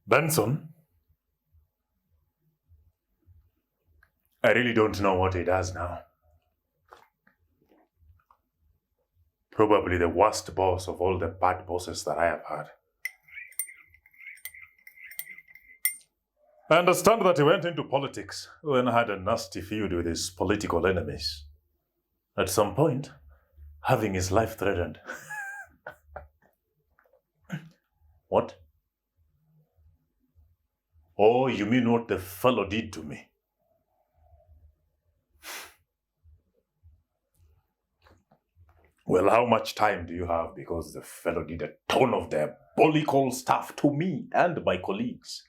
Benson, I really don't know what he does now. Probably the worst boss of all the bad bosses that I have had. I understand that he went into politics, then had a nasty feud with his political enemies. At some point, having his life threatened. What? Oh, you mean what the fellow did to me? Well, how much time do you have? Because the fellow did a ton of diabolical stuff to me and my colleagues.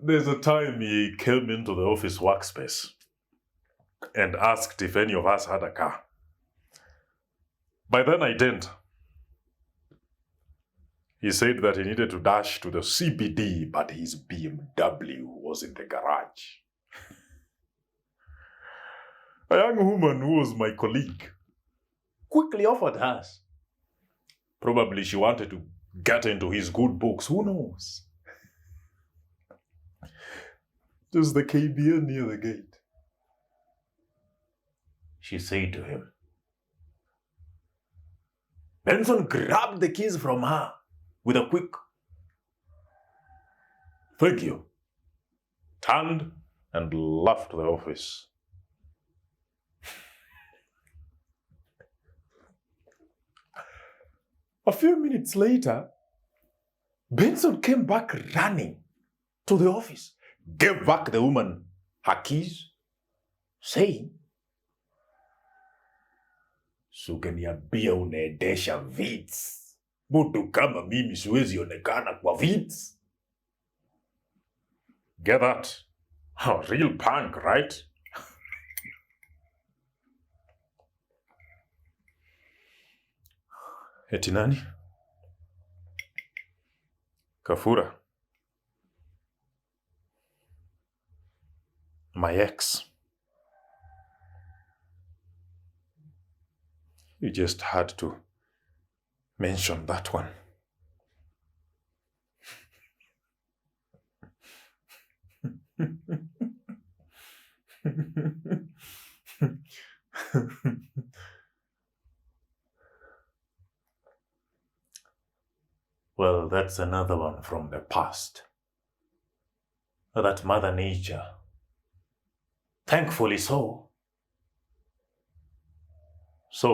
There's a time he came into the office workspace and asked if any of us had a car. By then I didn't. He said that he needed to dash to the CBD, but his BMW was in the garage. A young woman who was my colleague quickly offered hers. Probably she wanted to get into his good books, who knows? There's the KBN near the gate. She said to him. Benson grabbed the keys from her with a quick, "Thank you," turned and left the office. A few minutes later, Benson came back running to the office, gave back the woman her keys, saying, "Sukeniambia unaendesha vits. Mtu kama mimi siwezi onekana kwa vits." Get that? A real punk, right? Eti nani? Kafura. My ex. You just had to mention that one. Well, that's another one from the past. That Mother Nature, thankfully so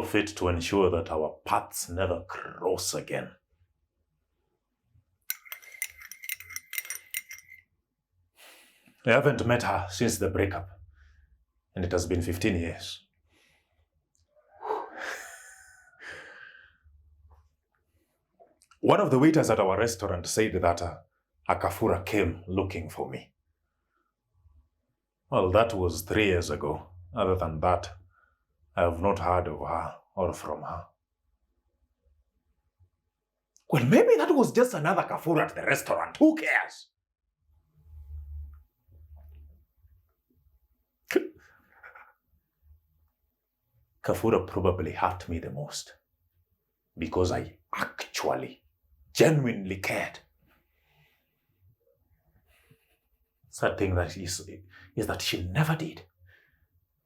fit to ensure that our paths never cross again. I haven't met her since the breakup, and it has been 15 years. One of the waiters at our restaurant said that a Kafura came looking for me. Well, that was 3 years ago. Other than that, I have not heard of her or from her. Well, maybe that was just another Kafura at the restaurant. Who cares? Kafura probably hurt me the most because I actually, genuinely cared. Sad thing that is that she never did,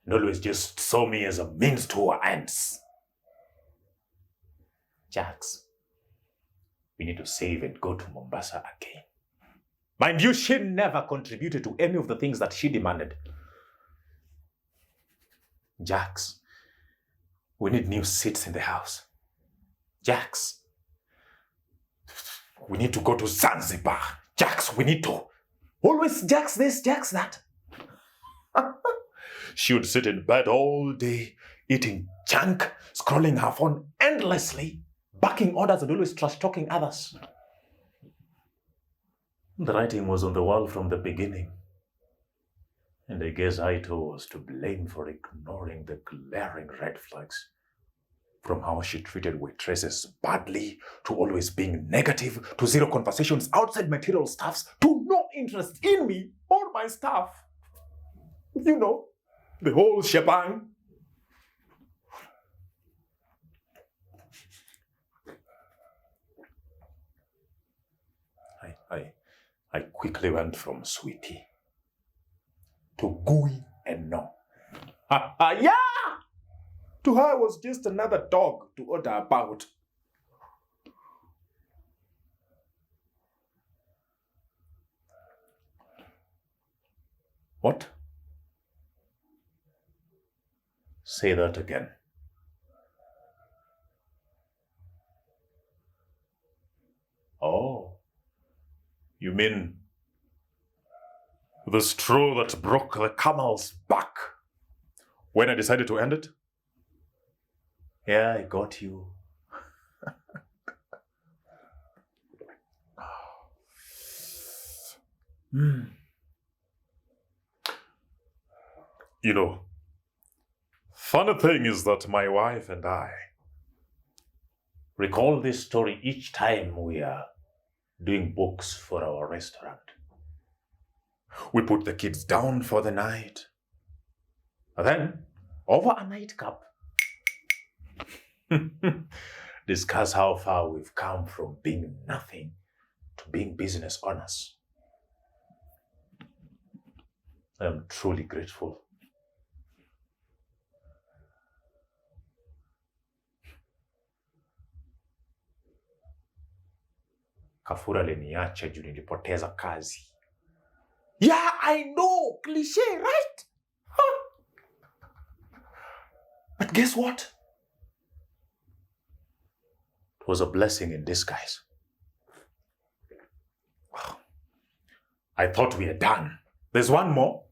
and always just saw me as a means to her ends. Jaxx, we need to save and go to Mombasa again. Mind you, she never contributed to any of the things that she demanded. Jaxx, we need new seats in the house. Jaxx, we need to go to Zanzibar. Jaxx, we need to. Always Jaxx this, Jaxx that. She would sit in bed all day, eating junk, scrolling her phone endlessly, barking orders and always trash-talking others. The writing was on the wall from the beginning. And I guess I too was to blame for ignoring the glaring red flags. From how she treated waitresses badly, to always being negative, to zero conversations outside material stuffs, to no interest in me or my staff. You know, The whole shebang. I quickly went from sweetie to gooey and no. Yeah! To her, I was just another dog to order about. What? Say that again. Oh. You mean the straw that broke the camel's back when I decided to end it? Yeah, I got you. You know, funny thing is that my wife and I recall this story each time we are doing books for our restaurant. We put the kids down for the night. And then, over a nightcap, discuss how far we've come from being nothing to being business owners. I'm truly grateful. Kafura aliniacha juu nilipoteza kazi. Yeah, I know, cliche, right? Huh. But guess what? It was a blessing in disguise. I thought we are done. There's one more.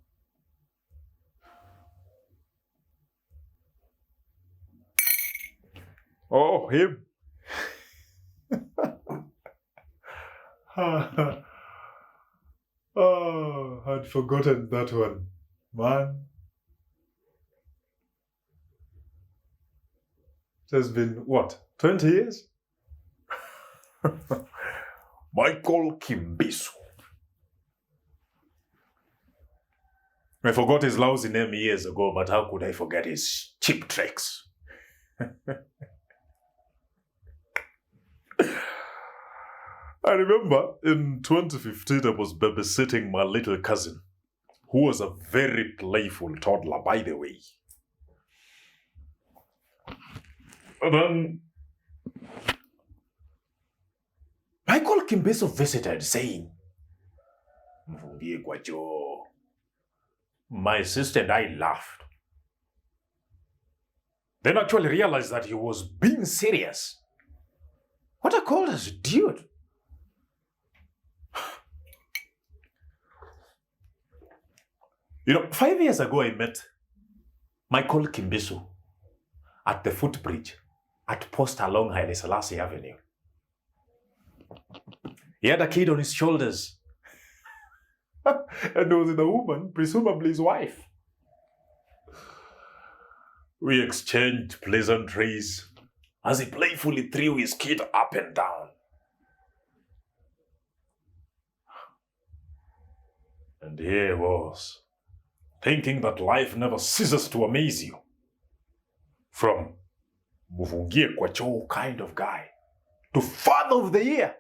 Oh, him. Oh, I'd forgotten that one. Man. It has been, what, 20 years? Michael Kimbisu. I forgot his lousy name years ago, but how could I forget his cheap tricks? I remember in 2015, I was babysitting my little cousin, who was a very playful toddler, by the way. And then Michael Kimbiso visited, saying, my sister and I laughed. Then actually realized that he was being serious. What I called us, dude. You know, 5 years ago, I met Michael Kimbisu at the footbridge at Post along Haile Selassie Avenue. He had a kid on his shoulders. And there was a woman, presumably his wife. We exchanged pleasantries as he playfully threw his kid up and down. And here he was, thinking that life never ceases to amaze you. From Muvungie Kwacho kind of guy to Father of the Year.